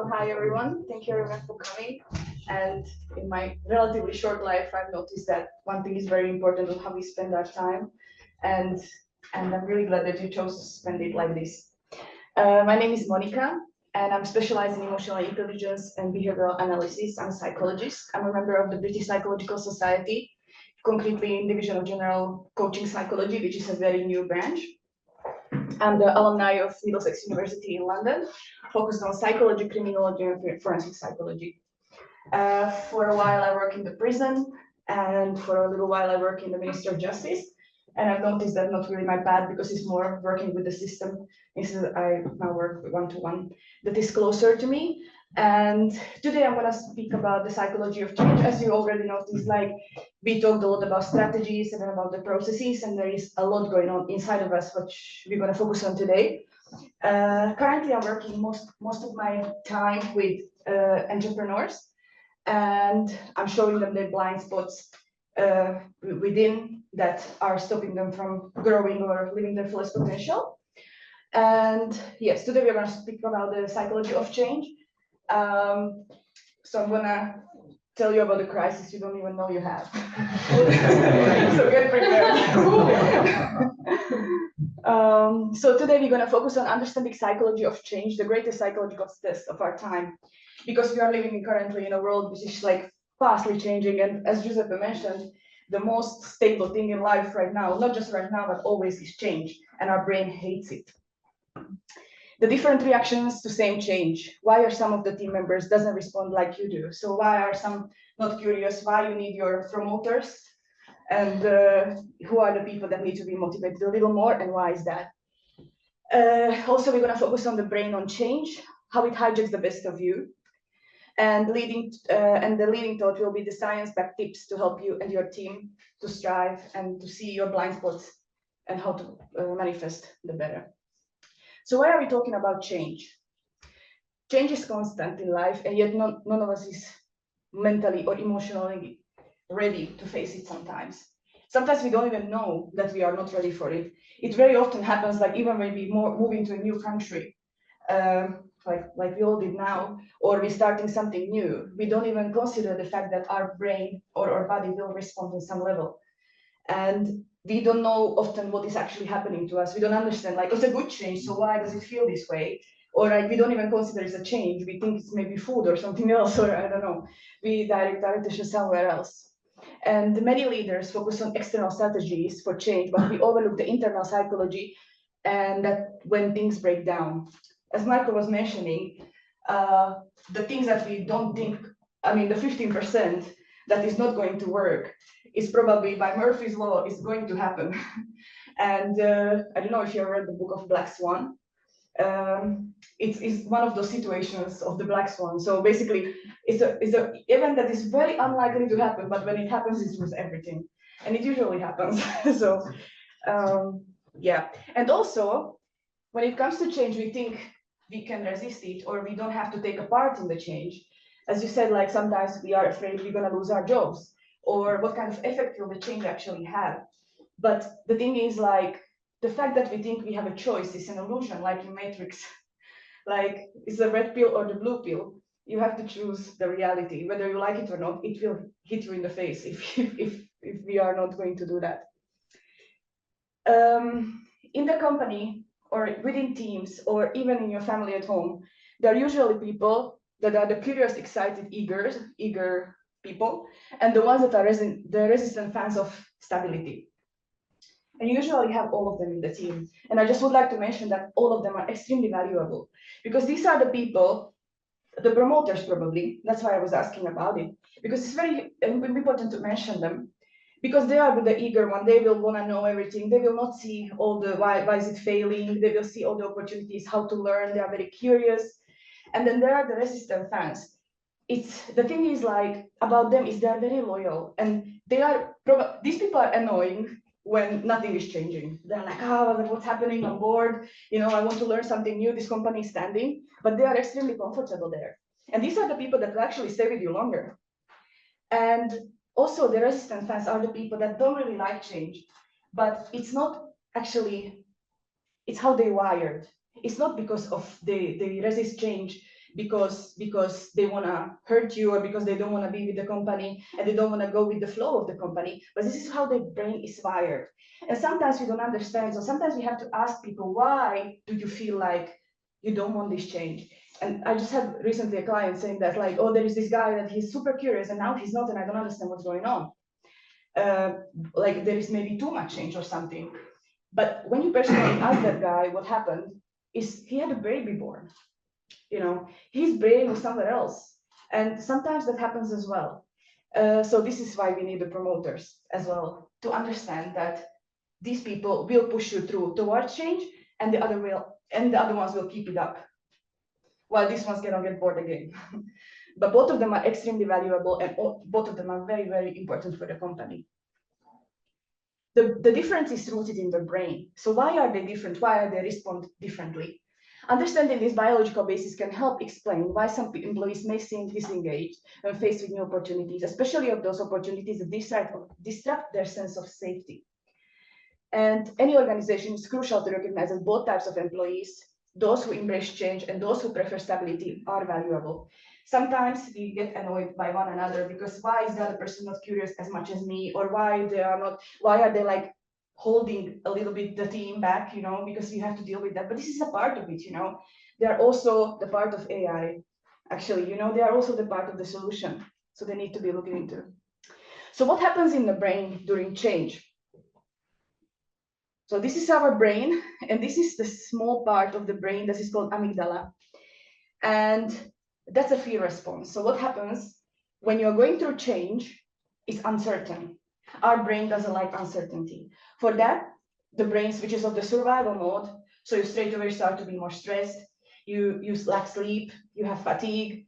hi everyone. Thank you everyone for coming. And in my relatively short life, I've noticed that one thing is very important on how we spend our time. And I'm really glad that you chose to spend it like this. My name is Monika, and I'm specialized in emotional intelligence and behavioral analysis. I'm a psychologist. I'm a member of the British Psychological Society, concretely in Division of General Coaching Psychology, which is a very new branch. I'm the alumni of Middlesex University in London, focused on psychology, criminology, and forensic psychology. For a while, I work in the prison, and for a little while, I work in the Ministry of Justice. And I've noticed that not really my path because it's more working with the system. Instead, I now work one-to-one that is closer to me. And today I'm going to speak about the psychology of change. As you already noticed, like we talked a lot about strategies and about the processes, and there is a lot going on inside of us, which we're going to focus on today. Currently, I'm working most of my time with entrepreneurs, and I'm showing them their blind spots within that are stopping them from growing or living their fullest potential. And yes, today we're going to speak about the psychology of change. So I'm going to tell you about the crisis you don't even know you have. So get prepared. So today we're going to focus on understanding psychology of change, the greatest psychological test of our time, because we are living currently in a world which is like fastly changing. And as Giuseppe mentioned, the most stable thing in life right now, not just right now, but always is change, and our brain hates it. The different reactions to same change. Why are some of the team members doesn't respond like you do? So why are some not curious? Why you need your promoters? And who are the people that need to be motivated a little more, and why is that? Also, we're going to focus on the brain on change, how it hijacks the best of you. And the leading thought will be the science-backed tips to help you and your team to strive and to see your blind spots and how to manifest the better. So why are we talking about change? Change is constant in life, and yet none of us is mentally or emotionally ready to face it sometimes. Sometimes we don't even know that we are not ready for it. It very often happens, like even when we move into a new country, like we all did now, or we're starting something new, we don't even consider the fact that our brain or our body will respond on some level. And we don't know often what is actually happening to us. We don't understand, like, it's a good change, so why does it feel this way? Or like, we don't even consider it's a change. We think it's maybe food or something else, or I don't know. We direct our attention somewhere else. And many leaders focus on external strategies for change, but we overlook the internal psychology, and that when things break down. As Michael was mentioning, the things that we don't think, I mean, the 15% that is not going to work is probably by Murphy's Law is going to happen. And I don't know if you ever read the book of Black Swan. It's one of those situations of the Black Swan. So basically, it's an event that is very unlikely to happen, but when it happens, it's worth everything. And it usually happens. So yeah. And also, when it comes to change, we think we can resist it or we don't have to take a part in the change. As you said, like sometimes we are afraid we're going to lose our jobs, or what kind of effect will the change actually have. But the thing is, like, the fact that we think we have a choice is an illusion, like in Matrix. Like, it's the red pill or the blue pill. You have to choose the reality. Whether you like it or not, it will hit you in the face if we are not going to do that. In the company, or within teams, or even in your family at home, there are usually people that are the curious, excited, eager people, and the ones that are the resistant fans of stability. And you usually have all of them in the team. And I just would like to mention that all of them are extremely valuable, because these are the people, the promoters probably, that's why I was asking about it, because it's very important to mention them, because they are the eager one. They will want to know everything. They will not see all the why is it failing. They will see all the opportunities, how to learn. They are very curious. And then there are the resistant fans. It's the thing is, like, about them is they are very loyal, and they are these people are annoying when nothing is changing. They're like, what's happening? I'm bored. I want to learn something new. This company is standing, but they are extremely comfortable there. And these are the people that will actually stay with you longer. And also, the resistant fans are the people that don't really like change, but it's not actually, it's how they wired. It's not because of they resist change because they want to hurt you, or because they don't want to be with the company and they don't want to go with the flow of the company. But this is how their brain is wired. And sometimes we don't understand. So sometimes we have to ask people, why do you feel like you don't want this change? And I just had recently a client saying that, like, oh, there is this guy that he's super curious and now he's not, and I don't understand what's going on. Like there is maybe too much change or something. But when you personally ask that guy what happened, is he had a baby born. His brain was somewhere else. And sometimes that happens as well. So this is why we need the promoters as well, to understand that these people will push you through towards change, and the other ones will keep it up, while these ones cannot get bored again. But both of them are extremely valuable, and both of them are very, very important for the company. The difference is rooted in the brain. So why are they different? Why are they respond differently? Understanding this biological basis can help explain why some employees may seem disengaged when faced with new opportunities, especially of those opportunities that disrupt their sense of safety. And any organization is crucial to recognize that both types of employees, those who embrace change and those who prefer stability, are valuable. Sometimes we get annoyed by one another because why is the other person not curious as much as me, or why are they like holding a little bit the team back, because we have to deal with that. But this is a part of it, They are also the part of AI. Actually, they are also the part of the solution. So they need to be looked into. So what happens in the brain during change? So this is our brain, and this is the small part of the brain that is called amygdala. And that's a fear response. So what happens when you're going through change is uncertain. Our brain doesn't like uncertainty. For that, the brain switches off the survival mode. So you straight away start to be more stressed. You lack sleep, you have fatigue,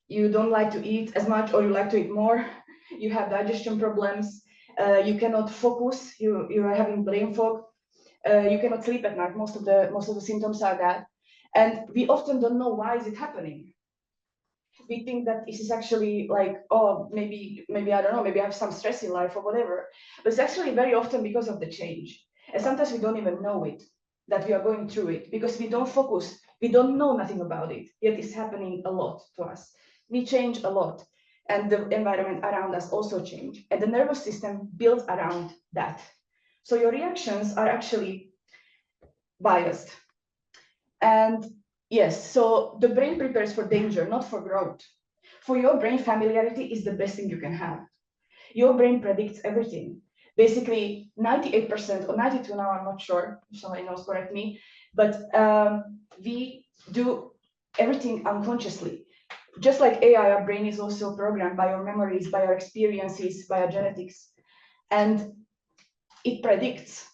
you don't like to eat as much, or you like to eat more. You have digestion problems. You cannot focus. You are having brain fog. You cannot sleep at night. Most of the symptoms are that. And we often don't know why is it happening. We think that this is actually like, oh, maybe I don't know, maybe I have some stress in life or whatever. But it's actually very often because of the change. And sometimes we don't even know it, that we are going through it, because we don't focus, we don't know nothing about it, yet it's happening a lot to us. We change a lot, and the environment around us also change. And the nervous system builds around that. So your reactions are actually biased. And yes, so the brain prepares for danger, not for growth. For your brain, familiarity is the best thing you can have. Your brain predicts everything. Basically, 98% or 92 now, I'm not sure, if somebody knows, correct me, but we do everything unconsciously. Just like AI, our brain is also programmed by our memories, by our experiences, by our genetics, and it predicts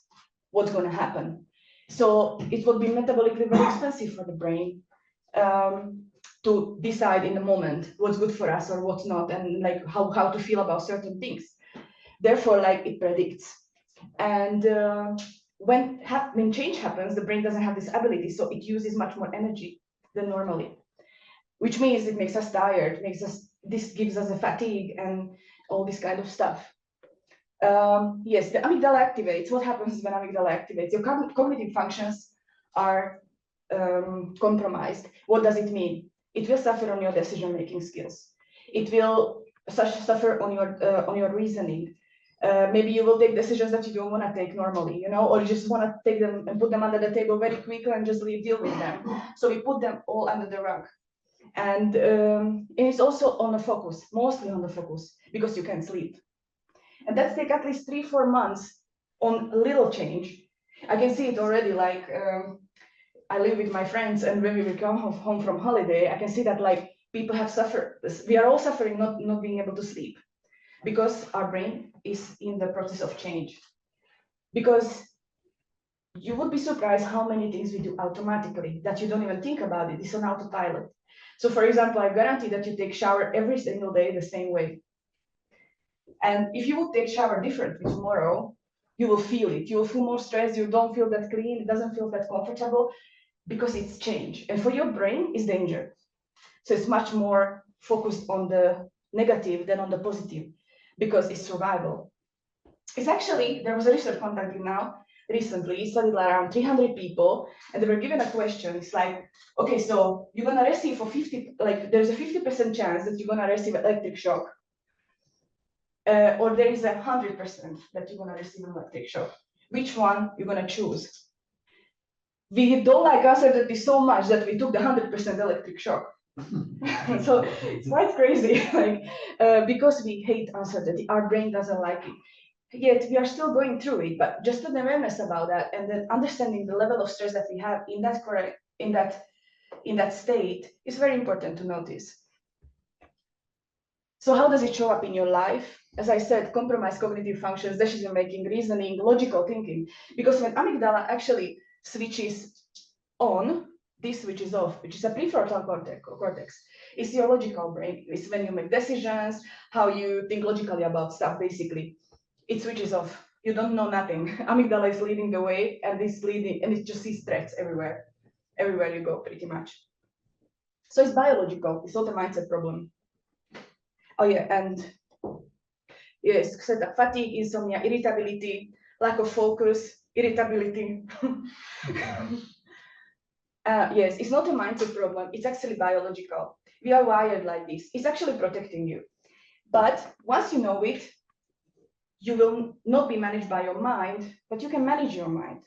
what's going to happen. So it would be metabolically very expensive for the brain to decide in the moment what's good for us or what's not, and like how to feel about certain things. Therefore, like it predicts. And when change happens, the brain doesn't have this ability, so it uses much more energy than normally, which means it makes us tired, this gives us a fatigue and all this kind of stuff. Yes, the amygdala activates. What happens when amygdala activates? Your cognitive functions are compromised. What does it mean? It will suffer on your decision-making skills. It will suffer on your reasoning. Maybe you will take decisions that you don't want to take normally, or you just want to take them and put them under the table very quickly and just deal with them. So we put them all under the rug. And it's also on the focus, mostly on the focus, because you can't sleep. And that's take at least 3-4 months on little change. I can see it already, like I live with my friends, and when we come home from holiday, I can see that like people have suffered. We are all suffering not being able to sleep, because our brain is in the process of change. Because you would be surprised how many things we do automatically that you don't even think about it. It's on autopilot. So for example, I guarantee that you take shower every single day the same way. And if you would take shower differently tomorrow, you will feel it. You will feel more stressed. You don't feel that clean. It doesn't feel that comfortable, because it's change. And for your brain, it's danger. So it's much more focused on the negative than on the positive, because it's survival. It's actually, there was a research conducted now recently. He studied around 300 people, and they were given a question. It's like, okay, so you're gonna receive for 50, like there's a 50% chance that you're gonna receive electric shock, or there is 100% that you're gonna receive an electric shock. Which one you're gonna choose? We don't like uncertainty so much that we took the 100% electric shock. So it's quite crazy, like because we hate uncertainty, our brain doesn't like it. Yet we are still going through it, but just an awareness about that, and then understanding the level of stress that we have in that state is very important to notice. So how does it show up in your life? As I said, compromised cognitive functions, decision making, reasoning, logical thinking. Because when amygdala actually switches on, this switches off, which is a prefrontal cortex. It's your logical brain. It's when you make decisions, how you think logically about stuff, basically. It switches off. You don't know nothing. Amygdala is leading the way, and it's leading, and it just sees threats everywhere you go, pretty much. So it's biological. It's not a mindset problem. Oh yeah, and yes, so the fatigue, insomnia, irritability, lack of focus, irritability. Yes, it's not a mindset problem. It's actually biological. We are wired like this. It's actually protecting you. But once you know it, you will not be managed by your mind, but you can manage your mind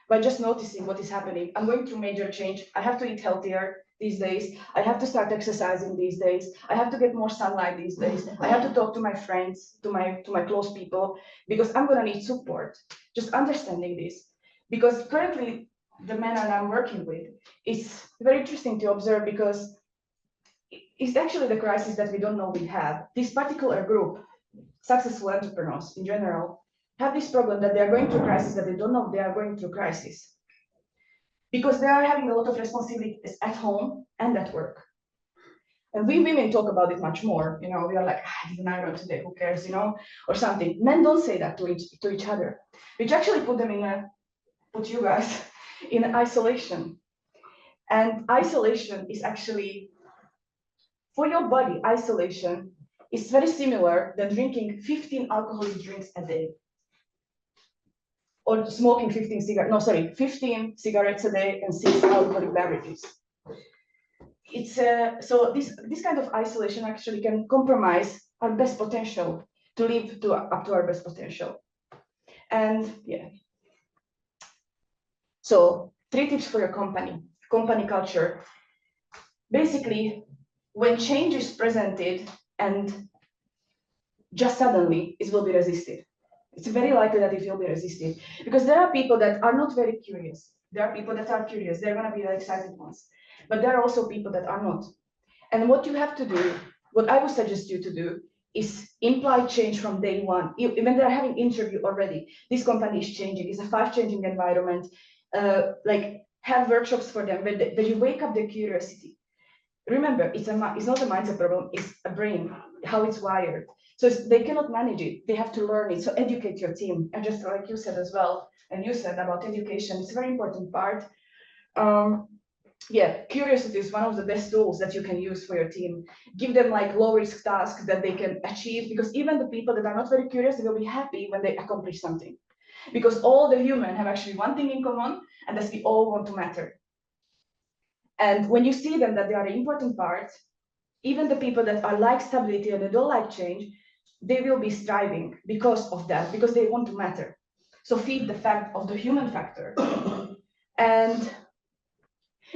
by just noticing what is happening. I'm going through major change. I have to eat healthier these days. I have to start exercising these days. I have to get more sunlight these days. I have to talk to my friends, to my close people, because I'm gonna need support. Just understanding this. Because currently the man that I'm working with, it's very interesting to observe because it's actually the crisis that we don't know we have. This particular group, successful entrepreneurs in general, have this problem that they are going through crisis that they don't know they are going through crisis because they are having a lot of responsibilities at home and at work. And we women talk about it much more. We are like, I did an iron today, who cares, or something. Men don't say that to each other, which actually put you guys in isolation. And isolation is actually, for your body, isolation is very similar than drinking 15 alcoholic drinks a day. Or smoking 15 cigarettes a day and 6 alcoholic beverages. It's so this kind of isolation actually can compromise our best potential to live up to our best potential. And yeah. So 3 tips for your company culture. Basically, when change is presented and just suddenly it will be resisted. It's very likely that it will be resisted because there are people that are not very curious. There are people that are curious. They're going to be the excited ones. But there are also people that are not. And what you have to do, what I would suggest you to do, is imply change from day one. When they're having interview already, this company is changing. It's a fast-changing environment. Like have workshops for them where you wake up their curiosity. Remember, it's not a mindset problem. It's a brain, how it's wired. So they cannot manage it. They have to learn it. So educate your team. And just like you said as well, and you said about education, it's a very important part. Yeah, curiosity is one of the best tools that you can use for your team. Give them like low risk tasks that they can achieve, because even the people that are not very curious, they will be happy when they accomplish something. Because all the humans have actually one thing in common, and that's we all want to matter. And when you see them that they are an important part, even the people that are like stability and they don't like change, they will be striving because of that, because they want to matter. So feed the fact of the human factor. And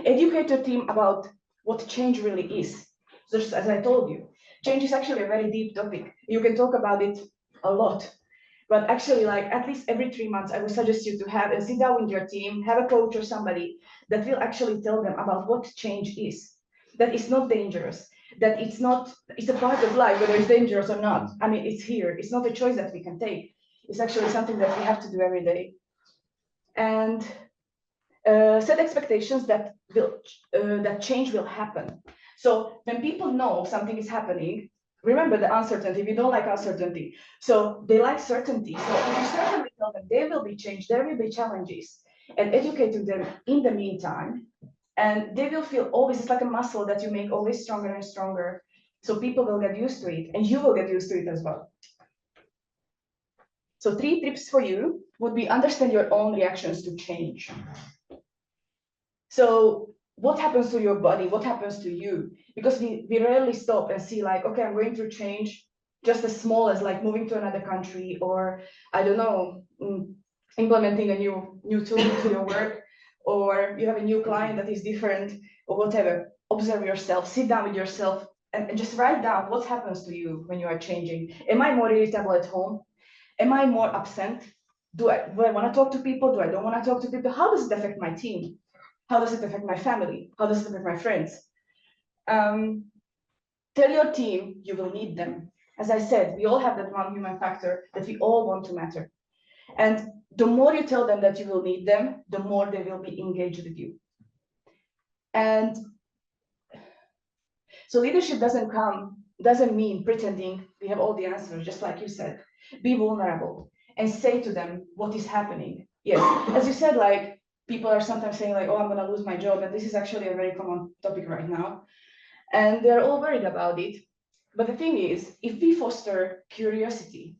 educate your team about what change really is. Just as I told you, change is actually a very deep topic. You can talk about it a lot. But actually, like at least every 3 months, I would suggest you to have and sit down with your team, have a coach or somebody that will actually tell them about what change is. That it's not dangerous, that it's a part of life, whether it's dangerous or not. I mean, it's here. It's not a choice that we can take. It's actually something that we have to do every day. And set expectations that change will happen. So when people know something is happening, remember the uncertainty. We don't like uncertainty. So they like certainty. So if you certainly tell them there will be change, there will be challenges, and educating them in the meantime, and they will feel always, it's like a muscle that you make always stronger and stronger. So people will get used to it, and you will get used to it as well. So So 3 tips for you would be understand your own reactions to change. So what happens to your body? What happens to you? Because we rarely stop and see like, okay, I'm going through change, just as small as like moving to another country, or I don't know, implementing a new tool to your work, or you have a new client that is different, or whatever. Observe yourself, sit down with yourself, and just write down what happens to you when you are changing. Am I more irritable at home? Am I more absent? Do I want to talk to people? Do I don't want to talk to people? How does it affect my team? How does it affect my family? How does it affect my friends? Tell your team you will need them. As I said, we all have that one human factor that we all want to matter. And the more you tell them that you will need them, the more they will be engaged with you. And so leadership doesn't mean pretending we have all the answers, just like you said. Be vulnerable and say to them what is happening. Yes, as you said, like people are sometimes saying like, oh, I'm gonna lose my job. And this is actually a very common topic right now. And they're all worried about it. But the thing is, if we foster curiosity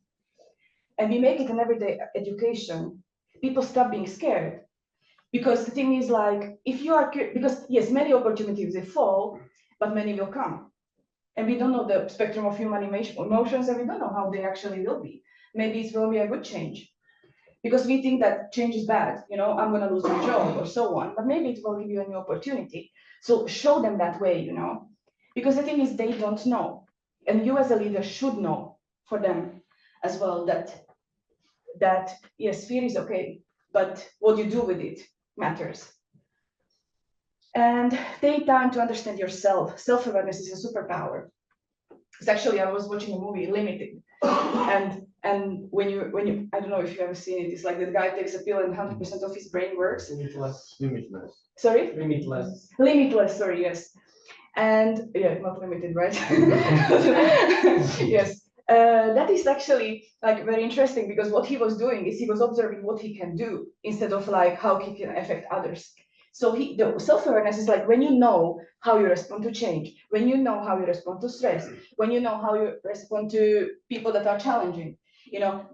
and we make it an everyday education, people stop being scared. Because the thing is like, if you are, because yes, many opportunities will fall, but many will come. And we don't know the spectrum of human emotions, and we don't know how they actually will be. Maybe it will be a good change. Because we think that change is bad, I'm gonna lose my job or so on, but maybe it will give you a new opportunity. So show them that way, because the thing is they don't know. And you as a leader should know for them as well that yes, fear is okay, but what you do with it matters. And take time to understand yourself. Self-awareness is a superpower. It's actually, I was watching a movie, Limited, and when you I don't know if you ever seen it, it's like the guy takes a pill and 100% of his brain works. Limitless. Sorry? Limitless. Sorry, yes. And yeah, not limited, right? Yes. That is actually like very interesting because what he was doing is he was observing what he can do instead of like how he can affect others. So the self-awareness is like when you know how you respond to change, when you know how you respond to stress, when you know how you respond to people that are challenging,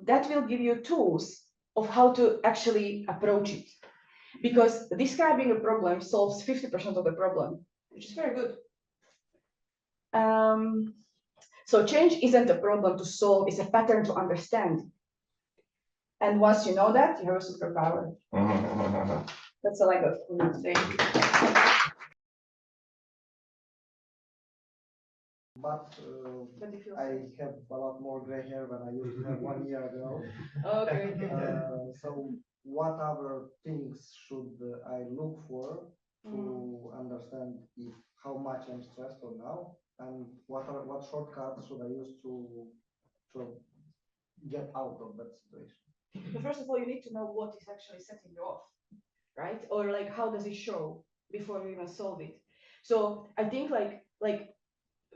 that will give you tools of how to actually approach it. Because describing a problem solves 50% of the problem, which is very good. So change isn't a problem to solve, it's a pattern to understand. And once you know that, you have a superpower. That's all I got for you today. But I have a lot more gray hair than I used to have 1 year ago. Okay. So what other things should I look for to understand how much I'm stressed or now, and what shortcuts should I use to get out of that situation? So first of all, you need to know what is actually setting you off, right? Or like how does it show before you even solve it. So I think like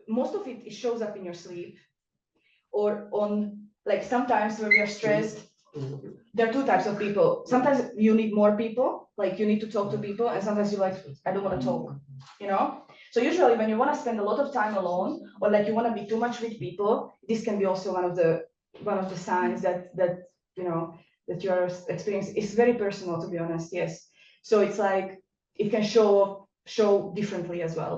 most of it shows up in your sleep or on like sometimes when we are stressed. There are 2 types of people. Sometimes you need more people, like you need to talk to people, and sometimes you're like, I don't want to talk, So usually when you want to spend a lot of time alone, or like you want to be too much with people, this can be also one of the signs that that you are experiencing. It's very personal, to be honest. Yes. So it's like it can show differently as well.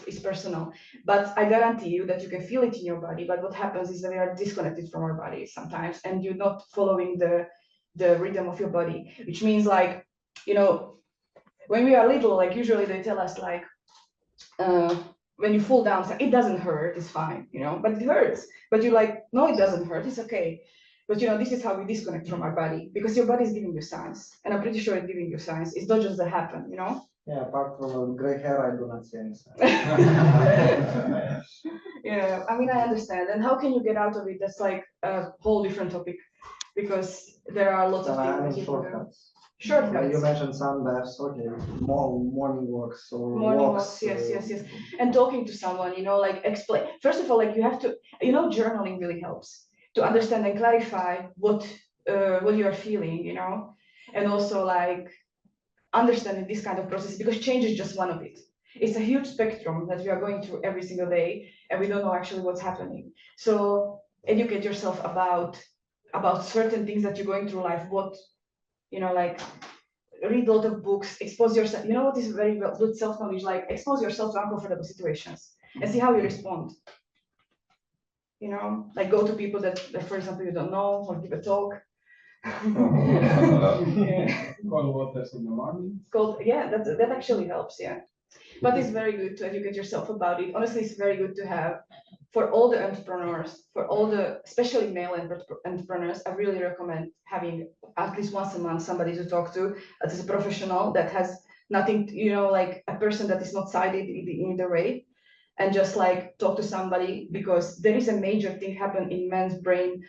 It's personal, but I guarantee you that you can feel it in your body. But what happens is that we are disconnected from our bodies sometimes, and you're not following the rhythm of your body, which means like, when we are little, like usually they tell us like, when you fall down, it doesn't hurt, it's fine, but it hurts. But you're like, no, it doesn't hurt, it's okay. But this is how we disconnect from our body, because your body is giving you signs, and I'm pretty sure it's giving you signs. It's not just that happen, Yeah, apart from gray hair, I do not see any signs. Yeah, I mean, I understand. And how can you get out of it? That's like a whole different topic, because there are lots of things that you can do. Shortcuts. You mentioned sun baths, okay, morning walks or Morning walks. walks, yes. And talking to someone, like explain. First of all, like you have to, journaling really helps to understand and clarify what you are feeling, and also like understanding this kind of process, because change is just one of it. It's a huge spectrum that we are going through every single day, and we don't know actually what's happening. So educate yourself about about certain things that you're going through life, what, like read a lot of books, expose yourself. You know what is very good self-knowledge? Like expose yourself to uncomfortable situations and see how you respond. Like go to people that for example, you don't know, or give a talk. Yeah. Cold waters in the morning. Yeah, that actually helps, yeah. But it's very good to educate yourself about it. Honestly, it's very good to have for all the entrepreneurs, especially male entrepreneurs. I really recommend having at least once a month somebody to talk to that is a professional that has nothing, like a person that is not sided in either way, and just like talk to somebody, because there is a major thing happen in man's brain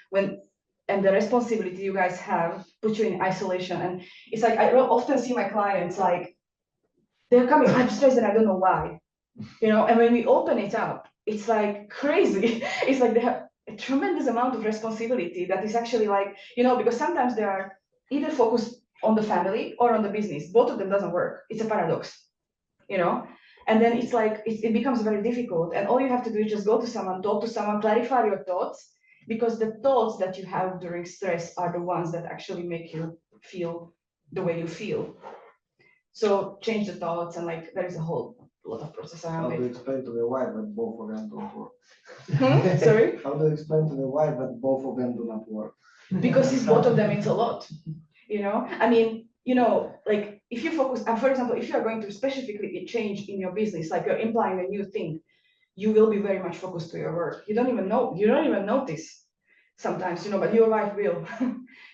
and the responsibility you guys have put you in isolation. And it's like I often see my clients like they're coming, I'm stressed and I don't know why. And when we open it up, it's like crazy. It's like they have a tremendous amount of responsibility that is actually like, because sometimes they are either focused on the family or on the business. Both of them doesn't work. It's a paradox, and then it's like it becomes very difficult. And all you have to do is just go to someone, talk to someone, clarify your thoughts, because the thoughts that you have during stress are the ones that actually make you feel the way you feel. So change the thoughts, and like there is a whole lot of process How around do you it. explain to the wife that both of them don't work? Sorry? How do you explain to the wife that both of them do not work? Because it's both of them, it's a lot. I mean, like if you focus, for example, if you are going to specifically change in your business, like you're implying a new thing, you will be very much focused to your work. You don't even notice sometimes, but your wife will.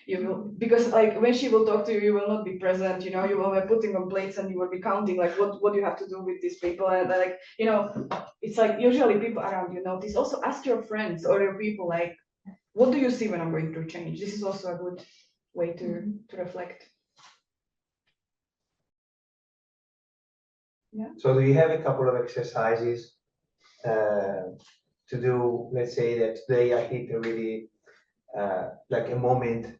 You will, because like when she will talk to you, you will not be present, you will be putting on plates and you will be counting like what you have to do with these people. And like, it's like usually people around you notice. Also ask your friends or your people, like, what do you see when I'm going through change? This is also a good way to reflect. So do you have a couple of exercises to do? Let's say that today I hit a really like a moment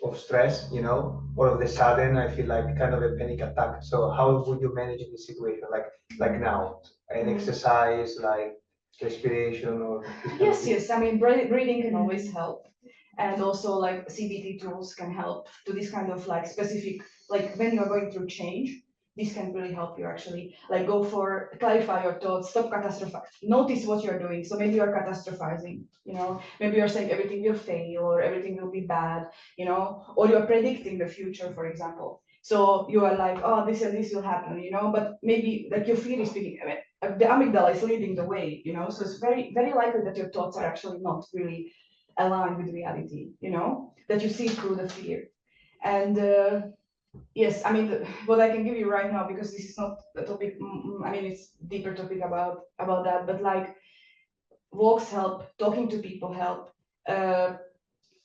of stress, all of a sudden I feel like kind of a panic attack. So how would you manage this situation? Like now, an exercise like respiration or this kind of thing? Yes. I mean, breathing can always help. And also like CBT tools can help to this kind of like specific, like when you're going through change, this can really help you actually. Like go for, clarify your thoughts, stop catastrophizing, notice what you're doing. So maybe you're catastrophizing, maybe you're saying everything will fail or everything will be bad, or you're predicting the future, for example. So you are like, oh, this and this will happen, but maybe like your fear is speaking, the amygdala is leading the way, so it's very, very likely that your thoughts are actually not really aligned with reality, that you see through the fear. And yes, I mean, what I can give you right now, because this is not the topic, I mean, it's deeper topic about that, but like walks help, talking to people help,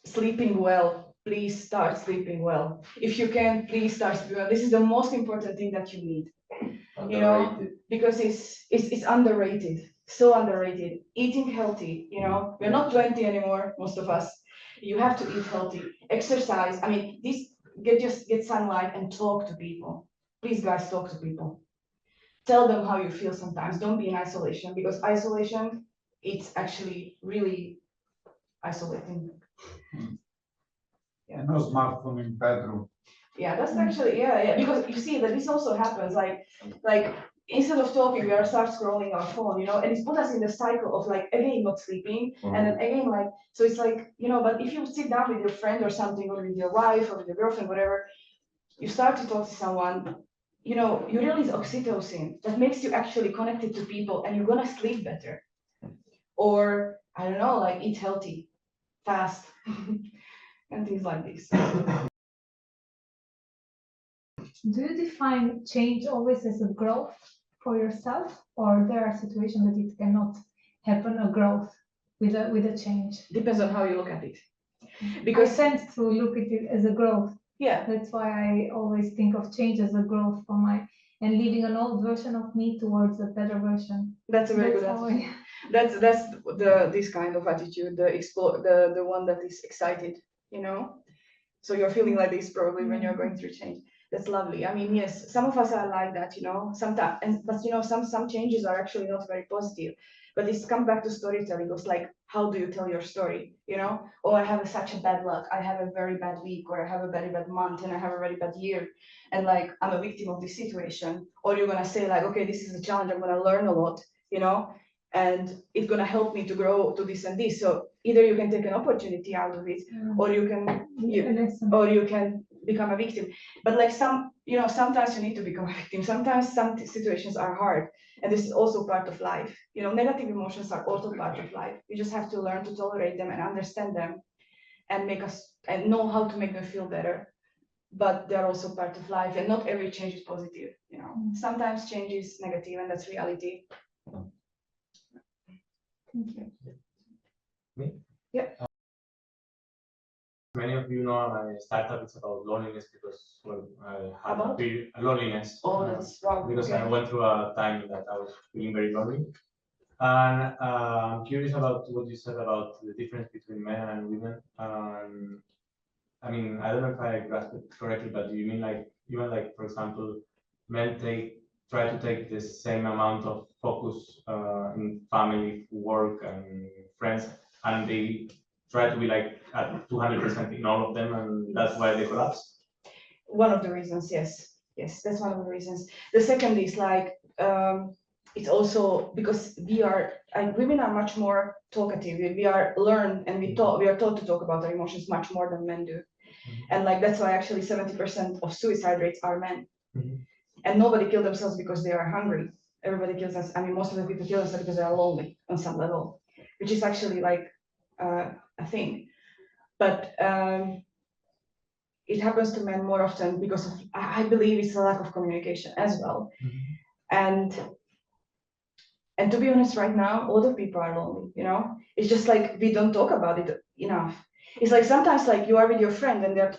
sleeping well, please start sleeping well. If you can, please start sleeping well. This is the most important thing that you need, because it's underrated, so underrated. Eating healthy, we're not 20 anymore, most of us. You have to eat healthy, exercise. I mean, just get sunlight and talk to people. Please, guys, talk to people. Tell them how you feel sometimes. Don't be in isolation, because isolation, it's actually really isolating. Yeah. No smartphone in bedroom. Yeah, that's actually, yeah, because you see that this also happens, like instead of talking, we are start scrolling our phone, and it's put us in the cycle of like again not sleeping, and then again like, so it's like, but if you sit down with your friend or something, or with your wife or with your girlfriend, whatever, you start to talk to someone, you release oxytocin that makes you actually connected to people, and you're gonna sleep better, or I don't know, like eat healthy, fast, and things like this. Do you define change always as a growth for yourself, or there are situations that it cannot happen a growth with a change? Depends on how you look at it. Because I tend to look at it as a growth. Yeah. That's why I always think of change as a growth for and leaving an old version of me towards a better version. That's a very good attitude. That's this kind of attitude, the one that is excited, So you're feeling like this probably when you're going through change. That's lovely. I mean, yes, some of us are like that, you know, sometimes, but you know, some changes are actually not very positive. But it's come back to storytelling. It's like, how do you tell your story? You know, oh, I have such a bad luck. I have a very bad week, or I have a very bad month, and I have a very bad year, and like I'm a victim of this situation. Or you're gonna say like, okay, this is a challenge. I'm gonna learn a lot, you know, and it's gonna help me to grow to this and this. So either you can take an opportunity out of it, or you can become a victim. But like you know, sometimes you need to become a victim. Sometimes some situations are hard, and this is also part of life. You know, negative emotions are also part of life. You just have to learn to tolerate them and understand them, and know how to make them feel better. But they're also part of life, and not every change is positive. You know, sometimes change is negative, and that's reality. Thank you. Me? Yeah. Many of you know my startup is about loneliness because well, I had About? loneliness. Oh, that's wrong. Because Okay. I went through a time that I was feeling very lonely. And I'm curious about what you said about the difference between men and women. I mean, I don't know if I grasped it correctly, but do you mean like even like, for example, men try to take the same amount of focus in family, work, and friends, and they try to be like at 200% in all of them, and that's why they collapse? One of the reasons, yes. Yes, that's one of the reasons. The second is like, it's also because women are much more talkative. We are learned and we are taught to talk about our emotions much more than men do. And like, that's why actually 70% of suicide rates are men. And nobody kills themselves because they are hungry. Everybody kills us. I mean, most of the people kill themselves because they are lonely on some level, which is actually like a thing. But it happens to men more often because I believe it's a lack of communication as well. And to be honest, right now, a lot of people are lonely, you know? It's just like we don't talk about it enough. It's like sometimes like you are with your friend and they're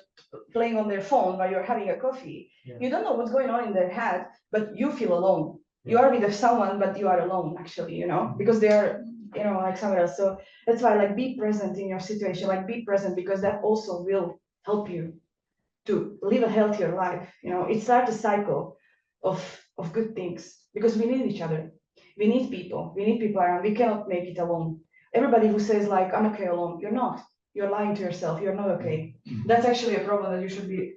playing on their phone while you're having a coffee. Yeah. You don't know what's going on in their head, but you feel alone. You are with someone, but you are alone actually, you know, because they are, you know, like somewhere else. So that's why like be present in your situation, like be present, because that also will help you to live a healthier life. You know, it starts a cycle of good things because we need each other. We need people around. We cannot make it alone. Everybody who says like, I'm okay alone, you're not. You're lying to yourself. You're not okay. That's actually a problem that you should be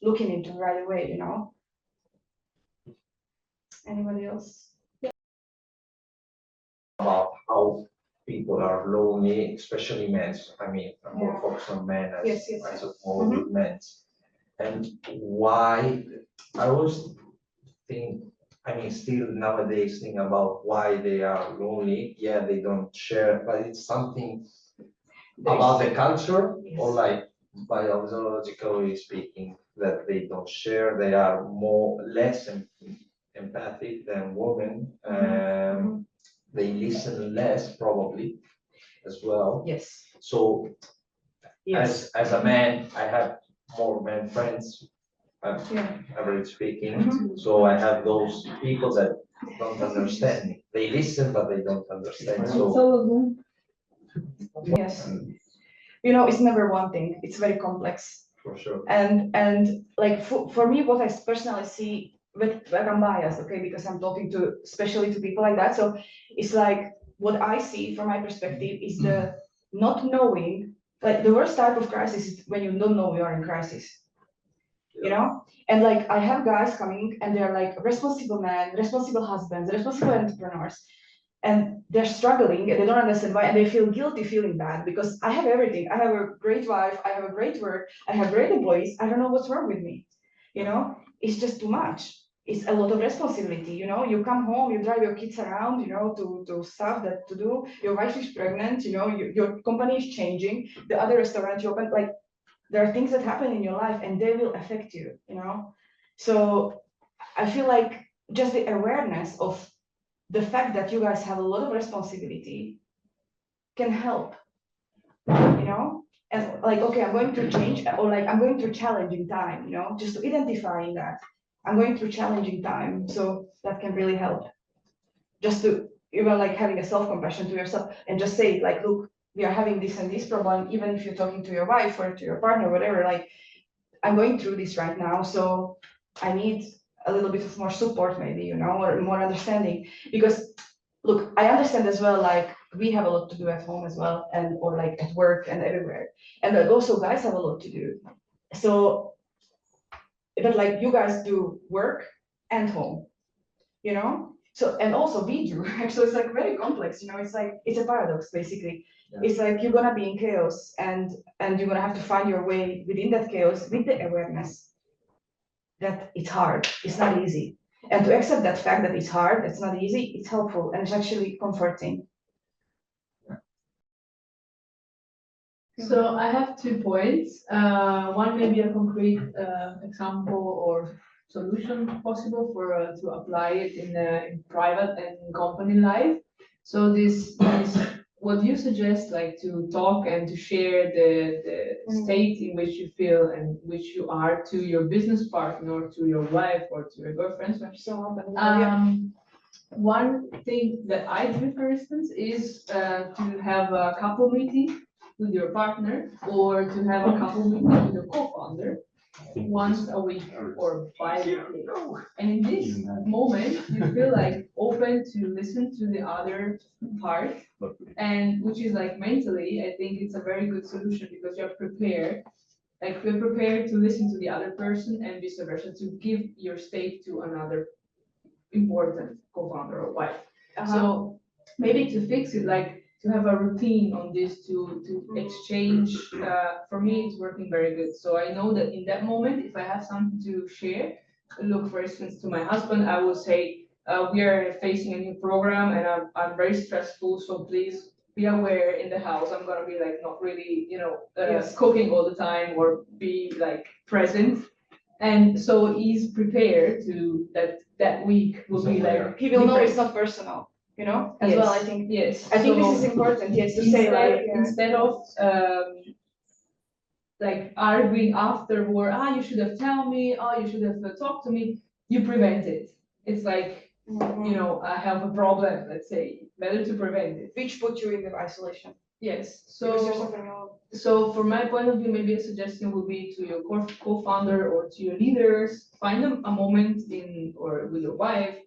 looking into right away, you know? Anybody else? About how people are lonely, especially men. I mean, I'm more Yeah. focused on men Yes. as a more with men. And why I always think, I mean, still nowadays think about why they are lonely. Yeah, they don't share, but it's something about the culture or Yes. like biologically speaking that they don't share. They are less empathic than women. They listen less probably as well. Yes. So Yes. as a man, I have more men friends, Yeah. average speaking. So I have those people that don't understand me. They listen, but they don't understand. It's So all of them. Yes. You know, it's never one thing. It's very complex. for sure. And like for me, what I personally see with like I'm biased, okay, because I'm talking to especially to people like that. So it's like what I see from my perspective is the not knowing, like the worst type of crisis is when you don't know you are in crisis. You know? And like I have guys coming and they're like responsible men, responsible husbands, responsible entrepreneurs. And they're struggling and they don't understand why, and they feel guilty, feeling bad because I have everything. I have a great wife, I have a great work, I have great employees. I don't know what's wrong with me. You know, it's just too much. It's a lot of responsibility. You know, you come home, you drive your kids around, you know, to stuff that to do. Your wife is pregnant, you know, your company is changing. The other restaurant you open, like there are things that happen in your life and they will affect you, you know. So I feel like just the awareness of the fact that you guys have a lot of responsibility can help, you know, and like, okay, I'm going through change or like I'm going through challenging time, you know, just to identifying that I'm going through challenging time. So that can really help just to, even like having a self-compassion to yourself and just say like, look, we are having this and this problem, even if you're talking to your wife or to your partner, whatever, like, I'm going through this right now, so I need a little bit of more support, maybe, or more understanding. Because look, I understand as well, like we have a lot to do at home as well, and or like at work and everywhere. And like, also guys have a lot to do. So, but like you guys do work and home, So, and also we do, actually, it's like very complex, it's like, it's a paradox, basically. It's like you're gonna be in chaos and you're gonna have to find your way within that chaos with the awareness that it's hard, it's not easy. And to accept that fact that it's hard, it's not easy, it's helpful and it's actually comforting. So I have 2 points. One may be a concrete example or solution possible for to apply it in private and company life. So this what you suggest, like to talk and to share the state in which you feel and which you are to your business partner, to your wife or to your girlfriend. One thing that I do, for instance, is to have a couple meeting with your partner or to have a couple meeting with your co-founder once a week or bi-weekly. And in this moment, you feel like open to listen to the other part, and which is like mentally, I think it's a very good solution because you're prepared. Like you're prepared to listen to the other person and vice versa, to give your state to another important co-founder or wife. So maybe to fix it, like to have a routine on this, to exchange, for me, it's working very good. So I know that in that moment, if I have something to share, look, for instance, to my husband, I will say, we are facing a new program and I'm very stressful, so please be aware in the house. I'm gonna be like not really, Yes. cooking all the time or be like present. And so he's prepared to that week will be like. He will know different. it's not personal, as well, I Yes, think. Yes. I think So this is important, yes, to say like. instead of like arguing afterward, you should have told me, you should have talked to me, you prevent it. It's like, I have a problem, let's say, better to prevent it. Which put you in the isolation. Yes, Because you're so suffering alone. so from my point of view, maybe a suggestion would be to your co-founder or to your leaders, find a moment or with your wife,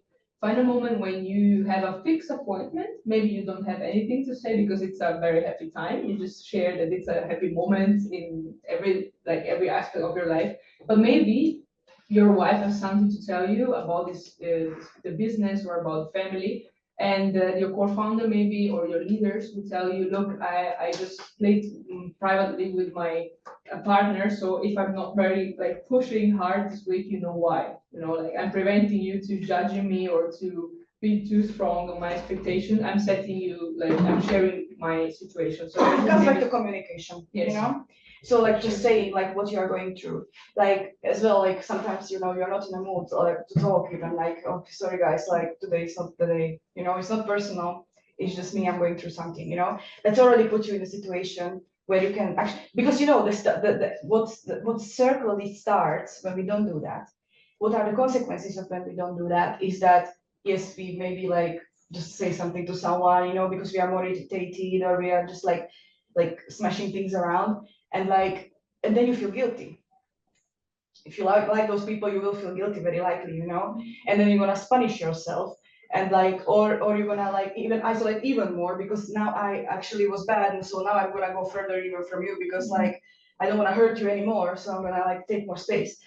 find a moment when you have a fixed appointment. Maybe you don't have anything to say because it's a very happy time. You just share that it's a happy moment in every aspect of your life. But maybe your wife has something to tell you about the business or about family. And your co-founder maybe or your leaders will tell you, look, I just played privately with my partner, so if I'm not very like pushing hard this week, you know why, like I'm preventing you to judging me or to be too strong on my expectation. I'm setting you, like I'm sharing my situation. So It comes back to communication, Yes. So like just saying like what you are going through, like as well, like sometimes you're not in a mood or to talk even, like, oh sorry guys, like today is not the day, it's not personal, it's just me, I'm going through something, that's already put you in a situation where you can actually, because what circularly starts when we don't do that. What are the consequences of when we don't do that is that yes, we maybe like just say something to someone, because we are more irritated or we are just like smashing things around and then you feel guilty. If you like those people, you will feel guilty very likely, and then you're gonna punish yourself and or you're gonna like even isolate even more because now I actually was bad and so now I'm gonna go further even from you because like I don't want to hurt you anymore, so I'm gonna like take more space.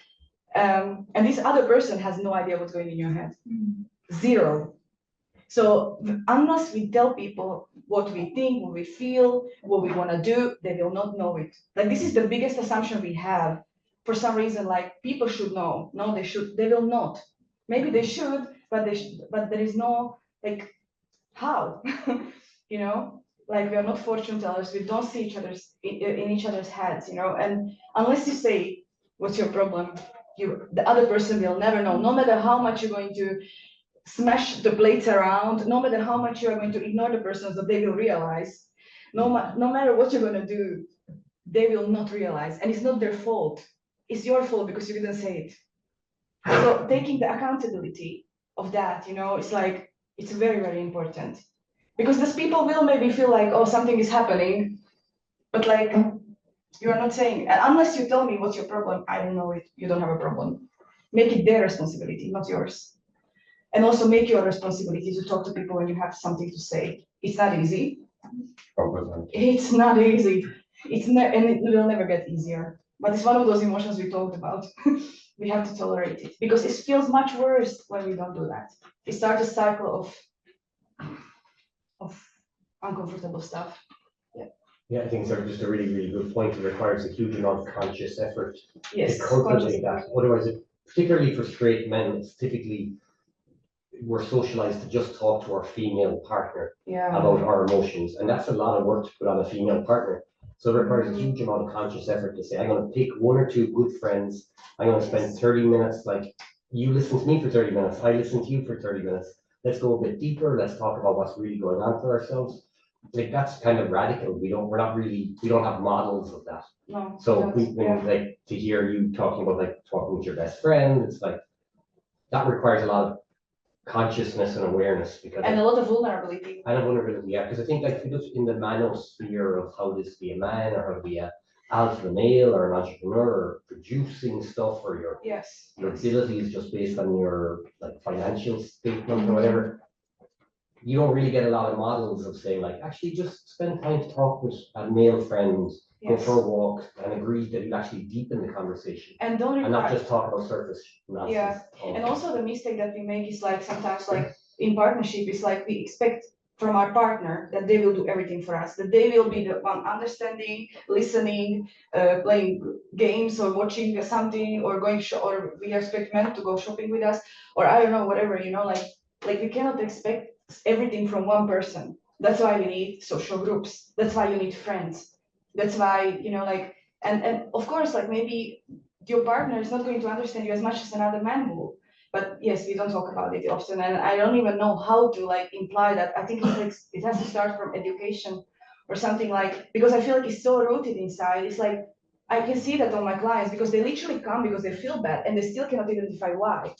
And this other person has no idea what's going in your head. Zero. So unless we tell people what we think, what we feel, what we want to do, they will not know it. Like this is the biggest assumption we have. For some reason, like people should know. No, they will not. Maybe they should, but but there is no like how, like we are not fortune tellers. We don't see in each other's heads, and unless you say what's your problem, the other person will never know, no matter how much you're going to smash the plates around, no matter how much you are going to ignore the person, that they will realize, no matter what you're going to do, they will not realize, and it's not their fault. It's your fault because you didn't say it. So taking the accountability of that, it's like it's very, very important because these people will maybe feel like, oh, something is happening, but like You are not saying, and unless you tell me what's your problem, I don't know it, you don't have a problem. Make it their responsibility, not yours. And also make your responsibility to talk to people when you have something to say. It's not easy. It's not easy. And it will never get easier. But it's one of those emotions we talked about. We have to tolerate it because it feels much worse when we don't do that. It starts a cycle of uncomfortable stuff. Yeah, I think it's just a really, really good point. It requires a huge amount of conscious effort Yes. to cultivate that. Otherwise, particularly for straight men, it's typically we're socialized to just talk to our female partner Yeah. about our emotions, and that's a lot of work to put on a female partner. So it requires a huge amount of conscious effort to say, I'm going to pick one or two good friends. I'm going to spend 30 minutes, like you listen to me for 30 minutes, I listen to you for 30 minutes. Let's go a bit deeper. Let's talk about what's really going on for ourselves. Like that's kind of radical. We don't have models of that. No. So Yeah. like to hear you talking about like talking with your best friend, it's like that requires a lot of consciousness and awareness because And a lot of vulnerability. I know vulnerability, yeah, because I think like in the manosphere of how to be a man or how to be a alpha male or an entrepreneur or producing stuff or your Yes. ability is just based on your like financial statement or whatever. You don't really get a lot of models of saying like actually just spend time to talk with a male friend, go Yes. for a walk and agree that you actually deepen the conversation And don't and not require. just talk about surface nonsense. Yeah. And also the mistake that we make is like sometimes like in partnership is like we expect from our partner that they will do everything for us, that they will be the one understanding, listening, playing games or watching something or or we expect men to go shopping with us or I don't know, whatever, like we cannot expect everything from one person. That's why we need social groups. That's why you need friends. That's why, like, and of course, like maybe your partner is not going to understand you as much as another man will. But yes, we don't talk about it often, and I don't even know how to like imply that. I think it has to start from education or something like because I feel like it's so rooted inside. It's like I can see that on my clients because they literally come because they feel bad and they still cannot identify why.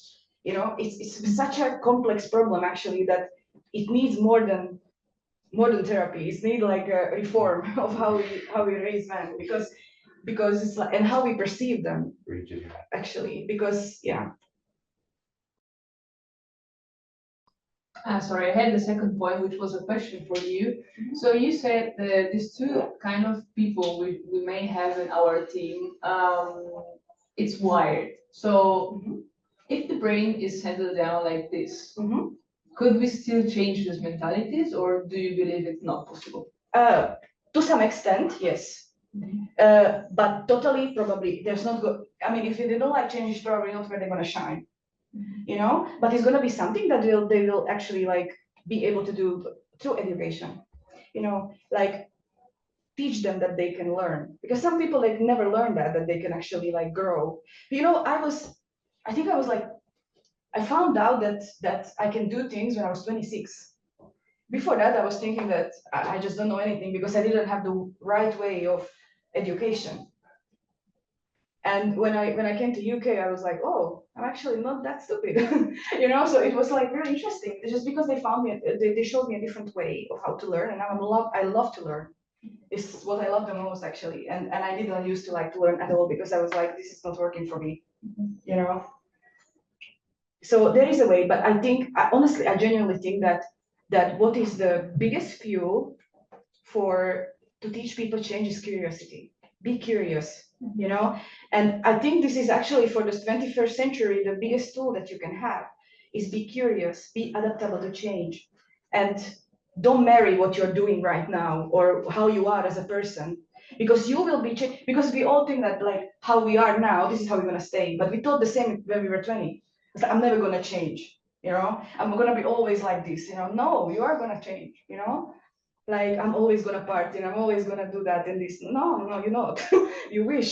It's such a complex problem actually that it needs more than therapy. It needs like a reform of how we raise men because it's like and how we perceive them actually because yeah. Sorry, I had the second point, which was a question for you. So you said that these two kind of people we may have in our team, it's wired. So if the brain is handled down like this, could we still change these mentalities, or do you believe it's not possible? To some extent, yes. But totally, probably, there's not good. I mean, if they don't like change, it's probably not where they're gonna shine. But it's gonna be something that they will actually like be able to do through education. Like teach them that they can learn because some people like never learn that they can actually like grow. I think I was like, I found out that I can do things when I was 26. Before that, I was thinking that I just don't know anything because I didn't have the right way of education. And when I came to UK, I was like, oh, I'm actually not that stupid, So it was like really interesting. It's just because they found me, they showed me a different way of how to learn, and I love to learn. It's what I love the most actually, and I didn't used to like to learn at all because I was like, this is not working for me, So there is a way, but I think, honestly, I genuinely think that what is the biggest fuel to teach people change is curiosity. Be curious, And I think this is actually for this 21st century, the biggest tool that you can have is be curious, be adaptable to change, and don't marry what you're doing right now or how you are as a person. Because you will be because we all think that like how we are now, this is how we're gonna stay. But we thought the same when we were 20. It's like, I'm never gonna change, I'm gonna be always like this, No, you are gonna change, Like I'm always gonna party and I'm always gonna do that and this. No, you're not. You wish.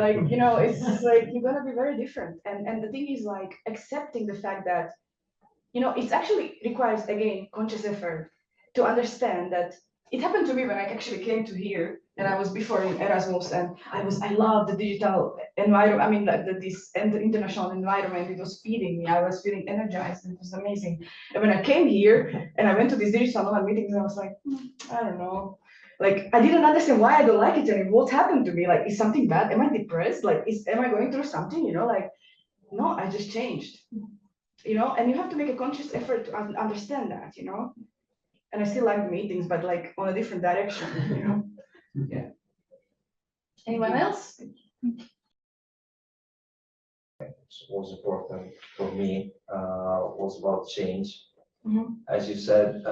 Like, it's like you're gonna be very different. And the thing is like accepting the fact that, it's actually requires again conscious effort to understand that it happened to me when I actually came to here and I was before in Erasmus and I love the digital environment. I mean the international environment, it was feeding me. I was feeling energized and it was amazing. And when I came here and I went to these digital nomad meetings, I was like, I don't know. Like, I didn't understand why I don't like it anymore. What happened to me? Like, is something bad? Am I depressed? Like, am I going through something? Like, no, I just changed. And you have to make a conscious effort to understand that. And I still like the meetings, but like on a different direction. Yeah. Anyone else? Was important for me was about change. Mhm. As you said,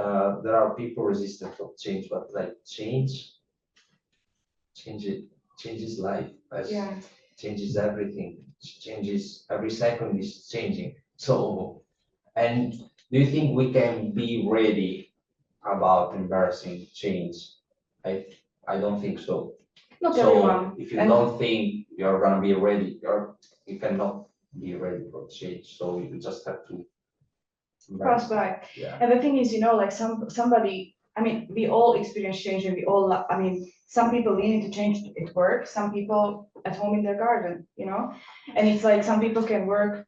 there are people resistant of change, but like changes life, as Yeah. changes everything, changes every second is changing. So, and do you think we can be ready about embarrassing change? I don't think so. Not So everyone. if you And don't think you're gonna be ready, you cannot be ready for change. So you just have to pass embrace. by. Yeah. And the thing is, like somebody, I mean, we all experience change and we all, I mean, some people needing to change at work, some people at home in their garden, and it's like some people can work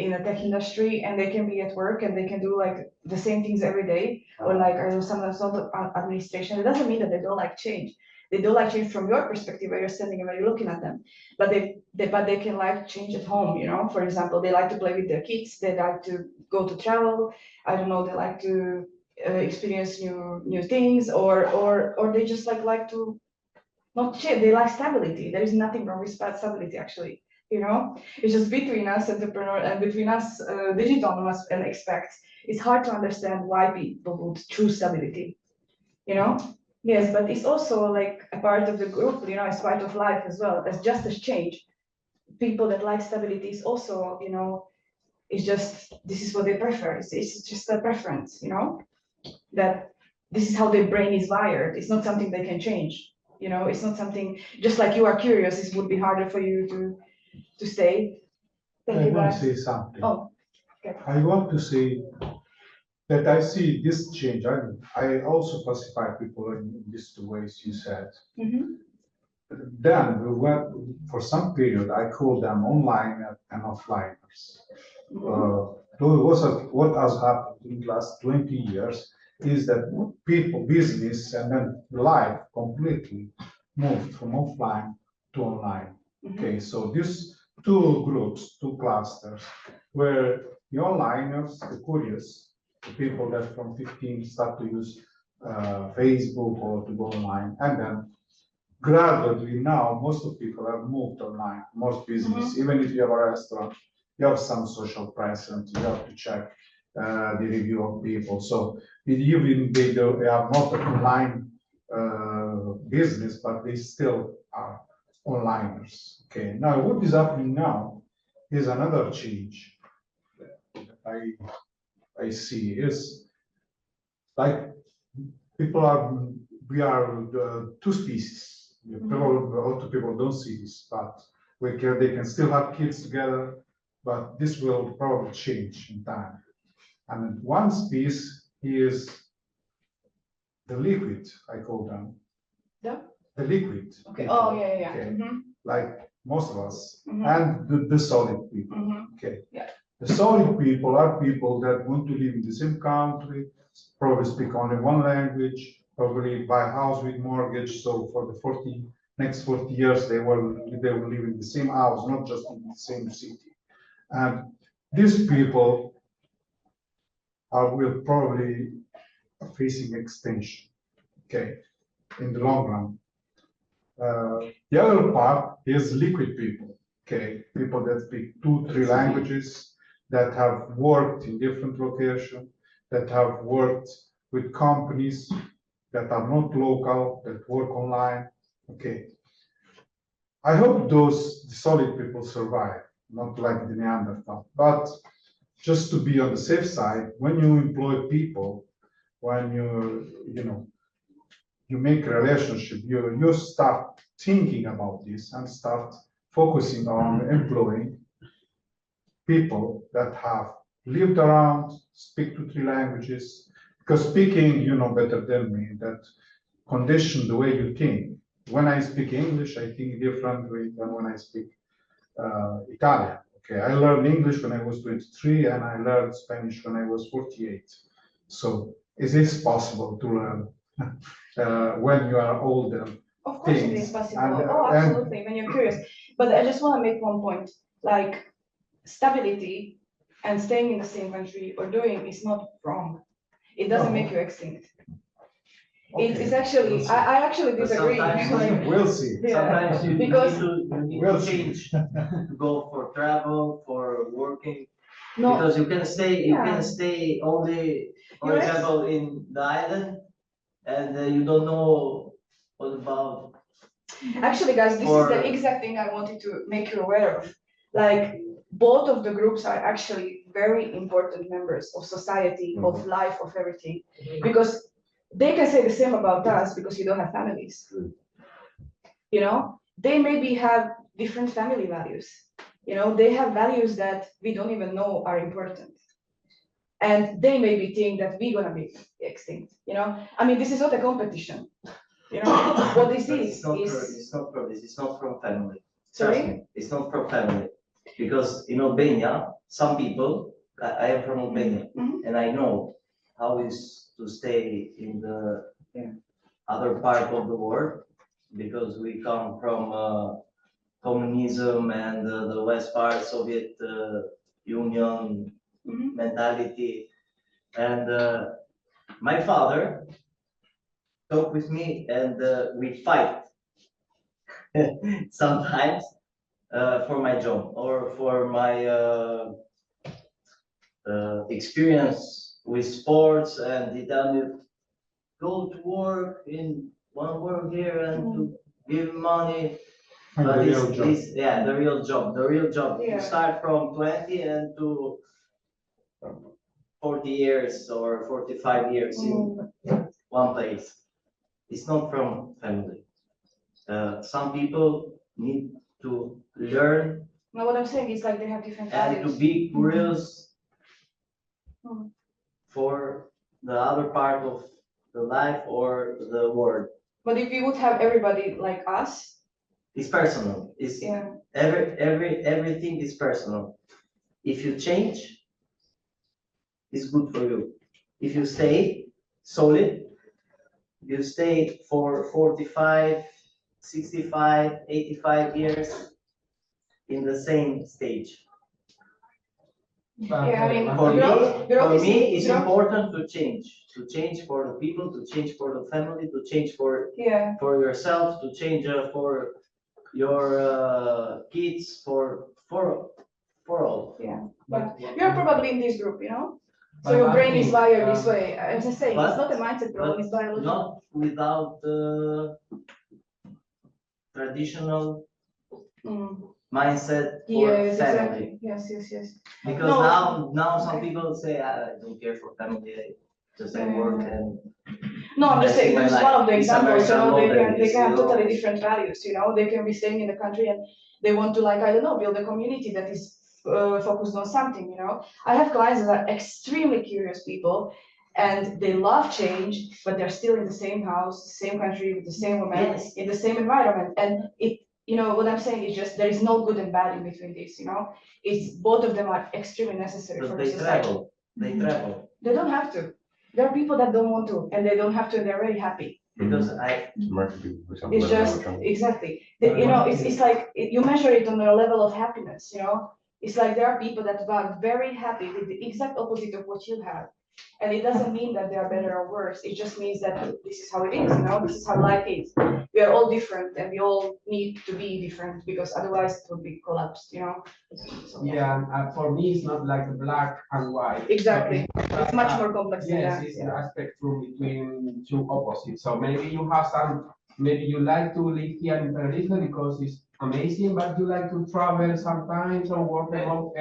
in the tech industry and they can be at work and they can do like the same things every day, or like I do sometimes not the administration. It doesn't mean that they don't like change. They don't like change from your perspective where you're standing and where you're looking at them, but they can like change at home. For example, they like to play with their kids, they like to go to travel, I don't know, they like to experience new things, or they just like to not change. They like stability. There is nothing wrong with stability actually. It's just between us entrepreneur and between us digital nomads and expats. It's hard to understand why people would choose stability. Yes, but it's also like a part of the group. It's part of life as well. As just as change, people that like stability is also, it's just this is what they prefer. It's just a preference. That this is how their brain is wired. It's not something they can change. It's not something, just like you are curious, it would be harder for you to stay. Thank I you want to guys. say something. Oh, okay. I want to say that I see this change. I also classify people in these two ways you said. Mhm. Then for some period, I call them online and offliners. What has happened in the last 20 years is that people, business, and then life completely moved from offline to online. Okay, so these two groups, two clusters, were the onliners, the curious, the people that from 15 start to use Facebook or to go online, and then gradually now most of people have moved online, most business, even if you have a restaurant, you have some social presence, you have to check the review of people. So even they are not an online business, but they still are onliners. Okay, now what is happening now is another change that I see is like we are two species. Probably a lot of people don't see this, but they can still have kids together, but this will probably change in time. And one species is the liquid, I call them. The liquid. Okay. people, Oh, yeah. okay, Mhm. like most of us, Mhm. and the solid people. Mhm. Okay. Yeah. The solid people are people that want to live in the same country, probably speak only one language, probably buy a house with mortgage. So for the next 40 years, they will live in the same house, not just in the same city. And these people will probably facing extinction, okay, in the long run. The other part is liquid people, okay, people that speak 2, 3 languages, that have worked in different locations, that have worked with companies that are not local, that work online, okay. I hope those solid people survive, not like the Neanderthal, but just to be on the safe side, when you employ people, when you make a relationship, you start thinking about this and start focusing on employing people that have lived around, speak 2, 3 languages, because speaking, you know better than me, that condition the way you think. When I speak English, I think differently than when I speak Italian. Okay, I learned English when I was 23 and I learned Spanish when I was 48. So it is possible to learn when you are older. Of course it Things. is possible. And, Oh, and- absolutely, when you're curious. But I just want to make one point, like stability and staying in the same country or doing is not wrong. It doesn't No. make you extinct. Okay, It's actually, we'll see. I actually But disagree. sometimes Like, We'll see. yeah, Sometimes you need because- to We'll see. change, to go for travel, for working, no, because you can stay, you Yeah. can stay only, for You're right. example, in the island, and you don't know what about. actually, guys, this is For- the exact thing I wanted to make you aware of. Like, both of the groups are actually very important members of society, of life, of everything. Because they can say the same about us because you don't have families. You know, they maybe have different family values. You know, they have values that we don't even know are important. And they maybe think that we're gonna be extinct, you know? I mean, this is not a competition. You know, what this But is, it's not from this, it's not from family. Trust sorry? me, it's not from family. Because in Albania, some people, I am from Albania, Mhm. and I know how is to stay in the other part of the world, because we come from communism and the West part, Soviet Union Mhm. mentality. And my father talk with me, and we fight sometimes for my job or for my experience with sports, and he tell me go to work in one work here and to give money. And But the real job. yeah, the real job, the real job. Yeah. You start from 20 and to 40 years or 45 years in one place. It's not from family. Some people need to learn No, what I'm saying is like they have different and to values. be curious Mhm. for the other part of the life or the world. But if we would have everybody like us, It's personal. It's yeah, everything is personal. If you change, it's good for you. If you stay solid, you stay for 45, 65, 85 years in the same stage. yeah, I mean, For growth me, it's growth- important to change for the people, to change for the family, to change Yeah, for yourself, to change for your kids, for all. yeah. But You're probably in this group, you know? So But your one brain is thing, wired this way. As I say, it's but- not a mindset problem, it's But biological. not without the traditional Mm. mindset for Yes, family. exactly. Yes. Because No, now some okay. people say, I don't care for family, just I Yeah. work and. No, I'm just I see saying, my this is life. one of the It's examples, you know, American they model, can it's, have you know, totally different values, you know, they can be staying in the country and they want to like, I don't know, build a community that is focused on something, you know. I have clients that are extremely curious people and they love change, but they're still in the same house, the same country, with the same woman, Yes. in the same environment. And it, you know, what I'm saying is just, there is no good and bad in between this, you know. It's, both of them are extremely necessary for But the they society. travel, they travel, They don't have to. There are people that don't want to, and they don't have to, and they're very happy. because It's just, exactly, you know, it's like, you measure it on a level of happiness, you know? It's like there are people that are very happy with the exact opposite of what you have. And it doesn't mean that they are better or worse, it just means that this is how it is, you know, this is how life is. We are all different and we all need to be different because otherwise it would be collapsed, you know? So, yeah, for me, it's not like black and white. Exactly, So it's much more complex than Yes, that. it's Yeah. a spectrum between two opposites. So maybe you have maybe you like to live here in Paraiso because it's amazing, but you like to travel sometimes or work remote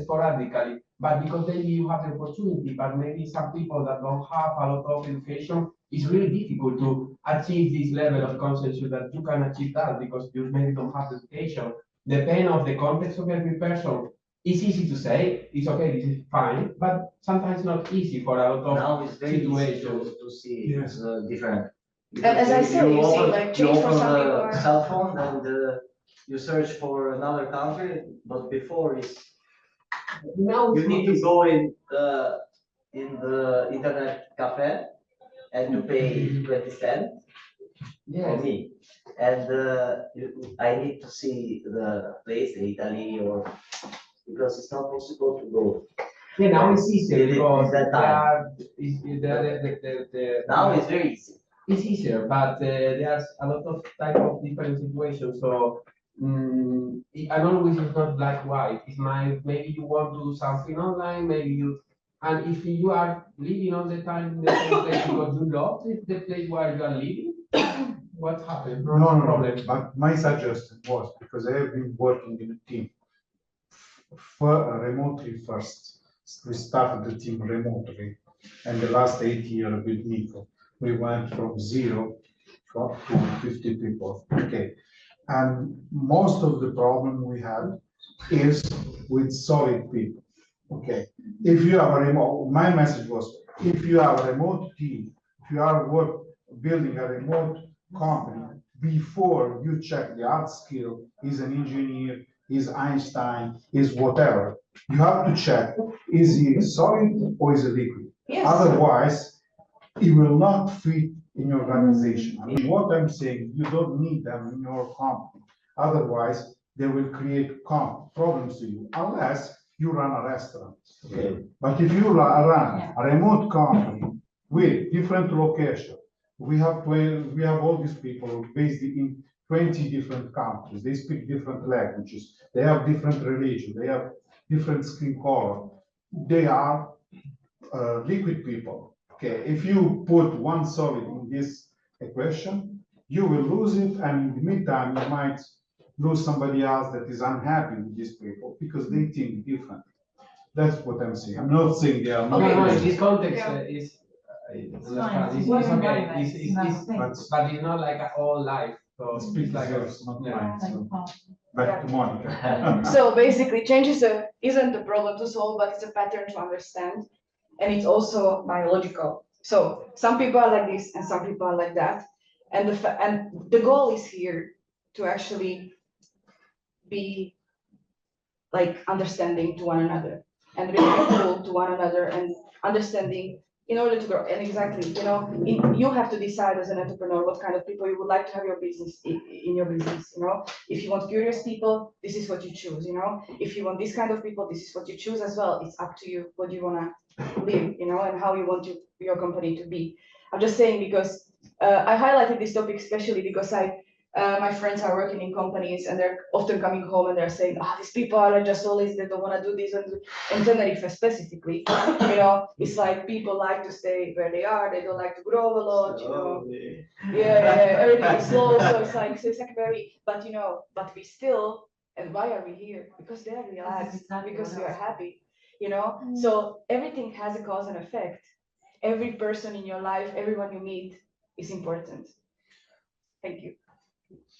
sporadically. But because maybe you have the opportunity, but maybe some people that don't have a lot of education, it's really difficult to achieve this level of consensus that you can achieve that because you maybe don't have education. Depend of the context of every person. It's easy to say, it's okay, this is fine, but sometimes not easy for a lot of now it's very easy situations. to see Yes. different. And as I say, you see, open- like, you change for open some the people are- Cell phone and you search for another country, but before is Now you need to go in the internet cafe and you pay 20 cents for Yes. me. And I need to see the place, the Italy, or because it's not possible to go. Yeah, now it's easier It is because that they time. are, Now it's very easy. it's easier, but there's a lot of type of different situations. So and always it's not black white. It's maybe you want to do something online, maybe you, and if you are living all the time in the same place because you love the place where you are living, what happened? No, problem. but my suggestion was, because I have been working in a team remotely first. We started the team remotely, and the last 8 years with Nico, we went from 0 to 50 people. Okay, and most of the problem we had is with solid people. Okay, if you have a remote, my message was, if you have a remote team, if you are building a remote company, before you check the hard skill, is an engineer, is Einstein, is whatever, you have to check, is he solid or is he liquid? Yes. Otherwise, it will not fit in your organization. I mean, what I'm saying, you don't need them in your company. Otherwise, they will create problems to you, unless you run a restaurant. Okay. But if you run a remote company with different location, we have all these people based in 20 different countries. They speak different languages. They have different religion. They have different skin color. They are liquid people. Okay, if you put one solid in this equation, you will lose it, and in the meantime, you might lose somebody else that is unhappy with these people because they think different. That's what I'm saying. I'm not saying they are No, not. no, in this context Yeah. Is fine. it's It's okay. fine. But it's not like a whole life. So Speak it's like yours, not yeah. mine. So back to Monica. So basically, change isn't a problem to solve, but it's a pattern to understand. And it's also biological. So some people are like this and some people are like that. And the goal is here to actually be like understanding to one another and really cool to one another and understanding in order to grow. And exactly, you have to decide as an entrepreneur what kind of people you would like to have your business in your business. If you want curious people, this is what you choose. If you want this kind of people, this is what you choose as well. It's up to you what you want to live, and how you want your company to be. I'm just saying because I highlighted this topic especially because my friends are working in companies and they're often coming home and they're saying, these people are just always, they don't want to do this. And Tenerife specifically, it's like people like to stay where they are. They don't like to grow a lot, Yeah, everything is slow. So it's like very, but we still, and why are we here? Because they're relaxed, because we are happy, So everything has a cause and effect. Every person in your life, everyone you meet is important. Thank you.